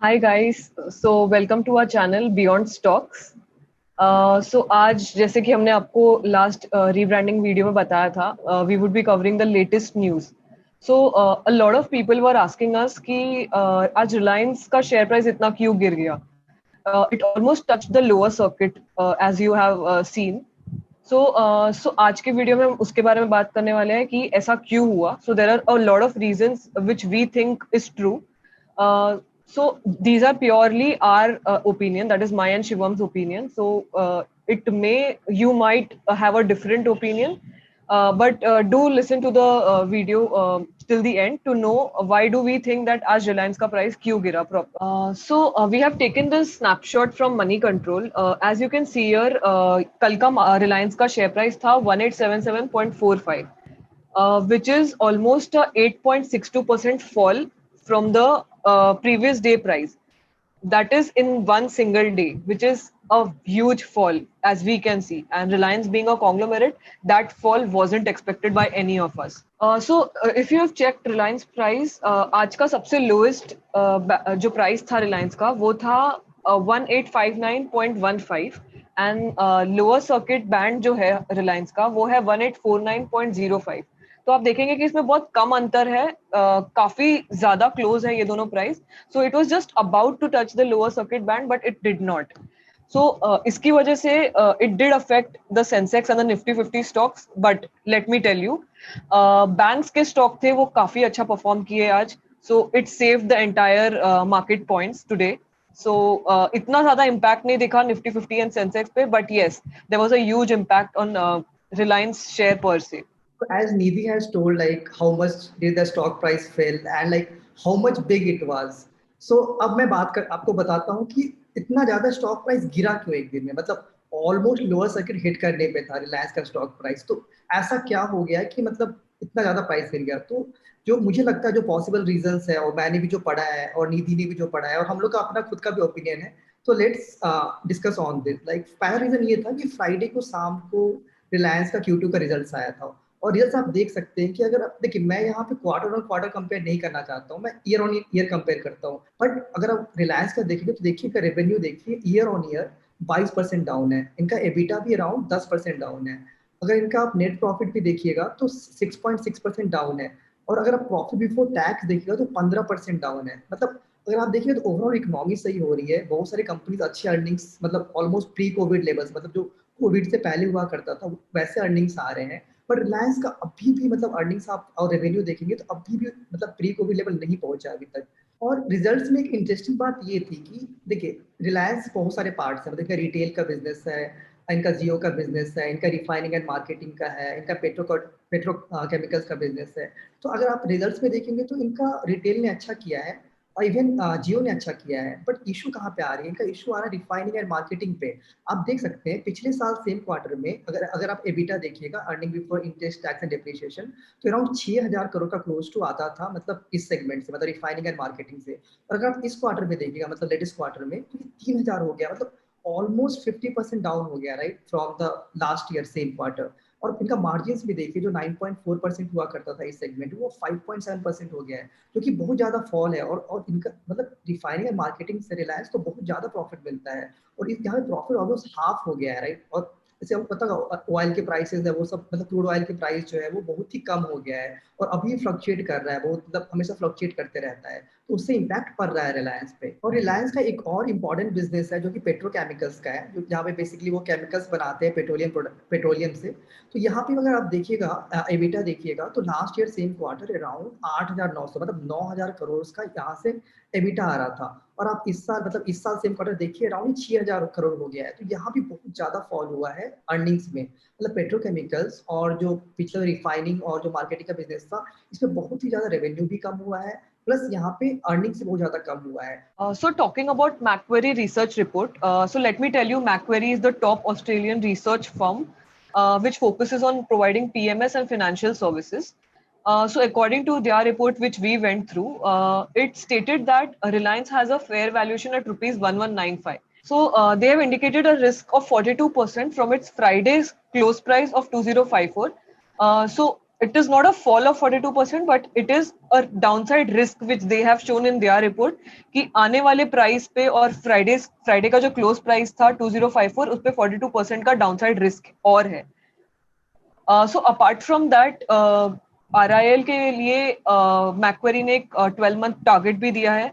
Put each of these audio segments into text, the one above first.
Hi guys, so welcome to our channel Beyond Stocks. So आज जैसे कि हमने आपको लास्ट rebranding वीडियो में बताया था, we would be covering the latest news. So a lot of people were asking us कि आज Reliance का share price इतना क्यों गिर गया? It almost touched the lower circuit as you have seen. So आज के वीडियो में हम उसके बारे में बात करने वाले हैं कि ऐसा क्यों हुआ. So there are a lot of reasons which we think is true. So these are purely our opinion, that is my and Shivam's opinion. So you might have a different opinion, but do listen to the video till the end to know why do we think that आज Reliance का price क्यों गिरा proper. So we have taken this snapshot from Money Control. As you can see here, कल का Reliance का share price था 1877.45, which is almost a 8.62% fall from the previous day price. That is in one single day, which is a huge fall, as we can see. And Reliance being a conglomerate, that fall wasn't expected by any of us. If you have checked Reliance price, आज का सबसे lowest जो price था Reliance का, वो था 1859.15, and lower circuit band जो है रिलायंस का वो है 1849.05. तो आप देखेंगे कि इसमें बहुत कम अंतर है, काफी ज्यादा क्लोज है ये दोनों price. So it was just about to touch the lower circuit band but it did not. So इसकी वजह से it did affect the Sensex and the Nifty 50 stocks. But let me tell you, banks के stock थे वो काफी अच्छा perform किए आज. So it save the entire market points today. So इतना ज्यादा इम्पैक्ट नहीं दिखा निफ्टी 50 एंड सेंसेक्स पे, but yes there was a huge impact on Reliance share पर से. As Nidhi has told, like how much did the stock price fell and like how much big it was. So अब मैं आपको बताता हूँ कि इतना ज्यादा स्टॉक प्राइस गिरा क्यों एक दिन में. मतलब ऑलमोस्ट लोअर सर्किट हिट करने पे था रिलायंस का स्टॉक प्राइस. तो ऐसा क्या हो गया कि मतलब इतना ज्यादा प्राइस गिर गया. तो जो मुझे लगता है जो पॉसिबल रीजंस है, और मैंने भी जो पढ़ा है और निधि ने भी जो पढ़ा है और हम लोग का अपना खुद का भी ओपिनियन है, तो let's discuss on this. Like पहला रीजन ये था कि फ्राइडे को शाम को रिलायंस का Q2 का रिजल्ट आया था. और रिजल्ट आप देख सकते हैं कि अगर आप देखिए, मैं यहाँ पे क्वार्टर ऑन क्वार्टर कंपेयर नहीं करना चाहता हूँ, मैं ईयर ऑन ईयर कंपेयर करता हूँ. बट अगर आप रिलायंस का देखेंगे तो देखिए का रेवेन्यू देखिए ईयर ऑन ईयर 22% डाउन है. इनका एबिटा भी अराउंड 10% डाउन है. अगर इनका आप नेट प्रॉफिट भी देखिएगा तो 6.6% डाउन है. और अगर आप प्रॉफिट बिफोर टैक्स देखिएगा तो 15% डाउन है. मतलब अगर आप देखिए तो ओवरऑल इकोनॉमी सही हो रही है. बहुत सारी कंपनीज अच्छी अर्निंग्स, मतलब ऑलमोस्ट प्री कोविड लेवल्स, मतलब जो कोविड से पहले हुआ करता था वैसे अर्निंग्स आ रहे हैं. पर रिलायंस का अभी भी मतलब अर्निंग्स आप और रेवेन्यू देखेंगे तो अभी भी मतलब प्री कोविड लेवल नहीं पहुंचा अभी तक. और रिजल्ट्स में एक इंटरेस्टिंग बात ये थी कि देखिए रिलायंस बहुत सारे पार्ट्स है. मतलब इनका रिटेल का बिजनेस है, इनका जियो का बिजनेस है, इनका रिफाइनिंग एंड मार्केटिंग का है, इनका पेट्रो केमिकल्स का बिजनेस है. तो अगर आप रिजल्ट्स में देखेंगे तो इनका रिटेल ने अच्छा किया है और इवन जियो ने अच्छा किया है. बट इशू कहाँ पे आ रही है? इनका इशू आ रहा है रिफाइनिंग एंड मार्केटिंग पे. आप देख सकते हैं पिछले साल सेम क्वार्टर में अगर अगर आप एबिटा देखिएगा, earning before interest tax and depreciation, तो अराउंड 6,000 करोड़ का क्लोज टू आता था, मतलब इस सेगमेंट से, मतलब रिफाइनिंग एंड मार्केटिंग से. और अगर आप इस क्वार्टर में देखिएगा, मतलब लेटेस्ट क्वार्टर में, तो ये 3,000 हो गया. मतलब ऑलमोस्ट 50% डाउन हो गया, right, from the last year same quarter. और इनका मार्जिन भी देखिए, जो 9.4% हुआ करता था इस सेगमेंट में, वो 5.7% हो गया है, जो कि बहुत ज्यादा फॉल है. और इनका मतलब रिफाइनिंग एंड मार्केटिंग से रिलायंस को बहुत ज्यादा प्रॉफिट मिलता है. और इस यहाँ प्रॉफिट ऑलमोस्ट हाफ हो गया है, राइट. और जैसे आपको पता होगा ऑयल के प्राइसेस है वो सब, मतलब क्रूड ऑयल के प्राइस जो है वो बहुत ही कम हो गया है और अभी फ्लक्चुएट कर रहा है बहुत, मतलब हमेशा फ्लक्चुएट करते रहता है. तो उससे इम्पैक्ट पड़ रहा है रिलायंस पे. और रिलायंस का एक और इम्पॉर्टेंट बिजनेस है जो कि पेट्रोकेमिकल्स का है, जो जहाँ पे बेसिकली वो केमिकल्स बनाते हैं पेट्रोलियम से. तो यहाँ पे अगर आप देखिएगा एबिटा देखिएगा तो last year same quarter around 8,900, मतलब 9,000 करोड़ का यहाँ से एबिटा आ रहा था. और आप इस साल सेम क्वार्टर देखिए अराउंड 6,000 करोड़ हो गया है. तो यहाँ भी बहुत ज्यादा फॉल हुआ है अर्निंग्स में. मतलब पेट्रोकेमिकल्स और जो पिछले रिफाइनिंग और जो मार्केटिंग का बिजनेस था, इसमें बहुत ही ज्यादा रेवेन्यू भी कम हुआ है, प्लस यहाँ पे अर्निंग से बहुत ज्यादा कम हुआ है. So talking about Macquarie research report, so let me tell you, Macquarie is the top Australian research firm which focuses on providing PMS and financial services. So according to their report, which we went through, it stated that Reliance has a fair valuation at rupees 1195. So they have indicated a risk of 42% from its Friday's close price of 2054. So it is not a fall of 42%, but it is a downside risk which they have shown in their report कि आने वाले price पे और Friday का जो close price था 2054 उस पे 42% का डाउनसाइड रिस्क और है. So apart from that, RIL के लिए Macquarie ने एक 12-month target भी दिया है,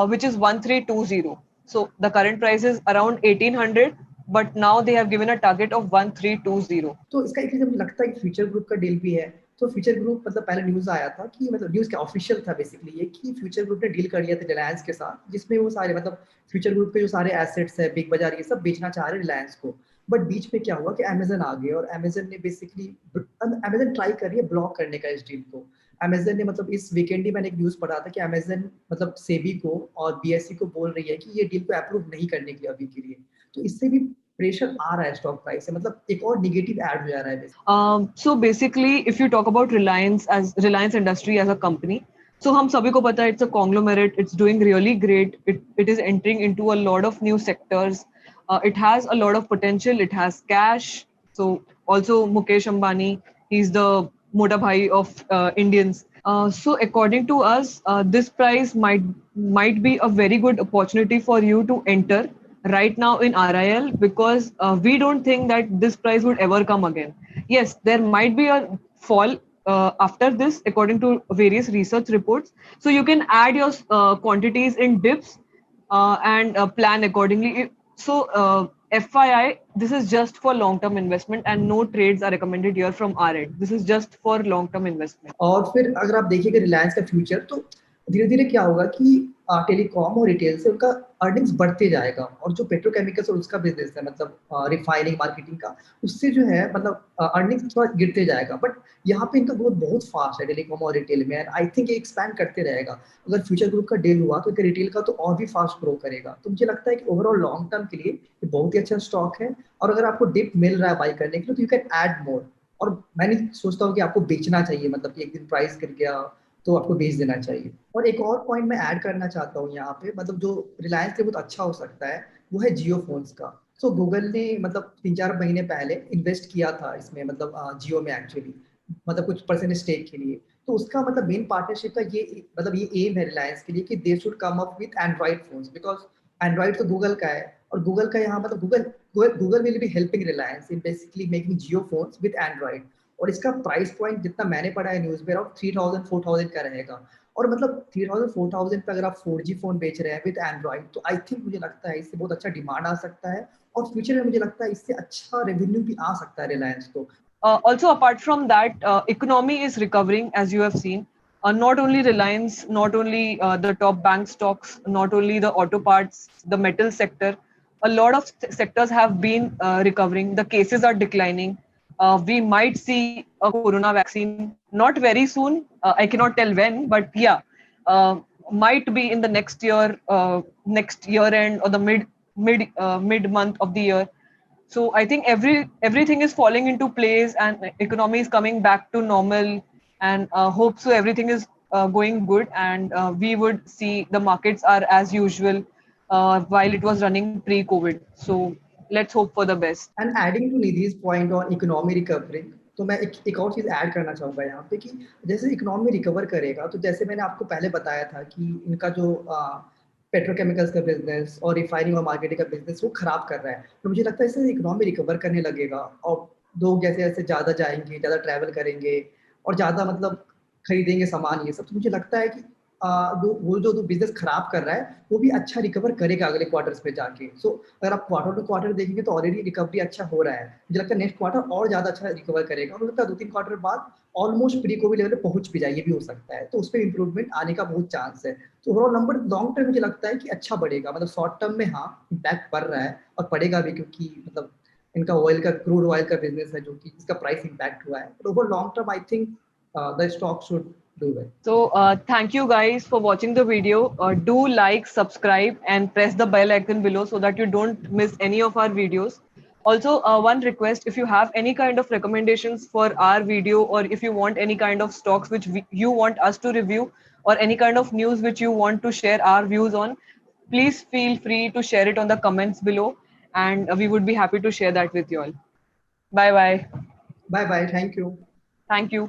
which is 1320. So the current price is around 1800, but now they have given a target of 1320. तो इसका एक मुझे लगता है कि फ्यूचर ग्रुप का डील भी है. तो फ्यूचर ग्रुप मतलब पहले न्यूज आया था कि मतलब न्यूज का ऑफिशियल था बेसिकली ये कि फ्यूचर ग्रुप ने डील कर लिया था रिलायंस के साथ, जिसमें वो सारे मतलब फ्यूचर ग्रुप के जो सारे एसेट्स है, बिग बाजार, ये सब बेचना चाह रहे रिलायंस को. बट बीच में क्या हुआ कि अमेजन आ गए और अमेजन ने बेसिकली अमेजन ट्राई कर रही है ब्लॉक करने का इस डील को. अमेजन ने मतलब इस वीकेंड ही मैंने एक न्यूज पढ़ा था कि अमेजन मतलब सेबी को और बीएसई को बोल रही है कि ये डील को अप्रूव नहीं करने के लिए अभी के लिए. तो इससे भी प्रेशर आ रहा है स्टॉक प्राइस से, मतलब एक और नेगेटिव ऐड हो जा रहा है. So basically, if you talk about Reliance Industry as a company, so हम सभी को पता है it's a conglomerate, it's doing really great, it is entering into a lot of new sectors, it has a lot of potential, it has cash. So also Mukesh Ambani, he's the Mota Bhai of Indians. So according to us, this price might be a very good opportunity for you to enter right now in RIL, because we don't think that this price would ever come again. Yes, there might be a fall after this, according to various research reports. So you can add your quantities in dips and plan accordingly. So FYI, this is just for long-term investment and no trades are recommended here from our end. This is just for long-term investment. और फिर अगर आप देखिएगा रिलायंस का future, तो धीरे धीरे क्या होगा कि टेलीकॉम और रिटेल से उनका अर्निंग्स बढ़ते जाएगा, और जो पेट्रोकेमिकल्स और उसका बिजनेस है मतलब रिफाइनिंग मार्केटिंग का, उससे जो है मतलब अर्निंग्स थोड़ा गिरते जाएगा. बट यहाँ पे इनका ग्रोथ बहुत फास्ट है टेलीकॉम और रिटेल में, एंड आई थिंक ये एक्सपैंड करते रहेगा. अगर फ्यूचर ग्रुप का डील हुआ तो रिटेल का तो और भी फास्ट ग्रो करेगा. तो मुझे लगता है कि ओवरऑल लॉन्ग टर्म के लिए ये बहुत ही अच्छा स्टॉक है. और अगर आपको डिप मिल रहा है बाई करने के लिए तो यू कैन ऐड मोर. और मैं नहीं सोचता हूँ कि आपको बेचना चाहिए, मतलब कि एक दिन प्राइस गिर गया तो आपको बेच देना चाहिए. और एक और पॉइंट मैं ऐड करना चाहता हूँ यहाँ पे, मतलब जो रिलायंस के बहुत अच्छा हो सकता है वो है जियो फोन्स का. सो गूगल ने मतलब 3-4 महीने पहले इन्वेस्ट किया था इसमें, मतलब जियो में एक्चुअली, मतलब कुछ परसेंट स्टेक के लिए. तो उसका मतलब मेन पार्टनरशिप का ये मतलब ये एम है रिलायंस के लिए कि they should come up with Android phones, because Android तो गूगल का है. और गूगल का यहाँ मतलब Google will be helping Reliance in basically making Jio phones with Android. और इसका प्राइस पॉइंट जितना मैंने पढ़ा है न्यूज में अराउंड 3000-4000 का रहेगा. और मतलब 3000-4000 पे अगर आप 4G फोन बेच रहे हैं विद एंड्रॉइड, तो आई थिंक मुझे लगता है इससे बहुत अच्छा डिमांड आ सकता है, और फ्यूचर में मुझे लगता है इससे अच्छा रेवेन्यू भी आ सकता है रिलायंस को. Also, apart from that, economy is recovering, as you have seen. Not only Reliance, not only the top bank stocks, not only the auto parts, the metal sector, a lot of sectors have been recovering. The cases are declining. We might see a corona vaccine not very soon. I cannot tell when, but yeah, might be in the next year end or the mid month of the year. So I think everything is falling into place and economy is coming back to normal, and hope so everything is going good, and we would see the markets are as usual while it was running pre-COVID. So let's hope for the best. And adding to Nidhi's point on economy recovering, तो मैं एक और चीज add करना चाहूंगा यहाँ पे कि जैसे इकोनॉमी रिकवर करेगा, तो जैसे मैंने आपको पहले बताया था कि इनका जो पेट्रोकेमिकल्स का बिजनेस और रिफाइनिंग और मार्केटिंग का बिजनेस वो खराब कर रहा है. तो मुझे लगता है इससे इकोनॉमी रिकवर करने लगेगा, और लोग जैसे जैसे ज्यादा जाएंगे, ज्यादा ट्रैवल करेंगे और ज्यादा मतलब खरीदेंगे सामान ये सब. तो मुझे लगता है कि वो जो बिजनेस खराब कर रहा है वो भी अच्छा रिकवर करेगा अगले क्वार्टर्स में जाके. सो अगर आप क्वार्टर टू क्वार्टर देखेंगे तो ऑलरेडी रिकवरी अच्छा हो रहा है. मुझे लगता है नेक्स्ट क्वार्टर और ज्यादा अच्छा रिकवर करेगा, और मुझे लगता है 2-3 क्वार्टर बाद ऑलमोस्ट प्री कोविड लेवल पे पहुंच भी जाए, ये भी हो सकता है. तो उसमें इंप्रूवमेंट आने का बहुत चांस है. तो ओवरऑल नंबर लॉन्ग टर्म मुझे लगता है कि अच्छा बढ़ेगा. मतलब शॉर्ट टर्म में हाँ इम्पैक्ट पड़ रहा है और पड़ेगा भी, क्योंकि मतलब इनका ऑयल का क्रूड ऑयल का बिजनेस है जो कि इसका प्राइस इम्पैक्ट हुआ है. But over long term I think the stock should do well. So thank you guys for watching the video. Do like, subscribe, and press the bell icon below so that you don't miss any of our videos. Also, one request: if you have any kind of recommendations for our video, or if you want any kind of stocks which you want us to review, or any kind of news which you want to share our views on, please feel free to share it on the comments below, and we would be happy to share that with you all. Bye bye. Bye bye. Thank you. Thank you.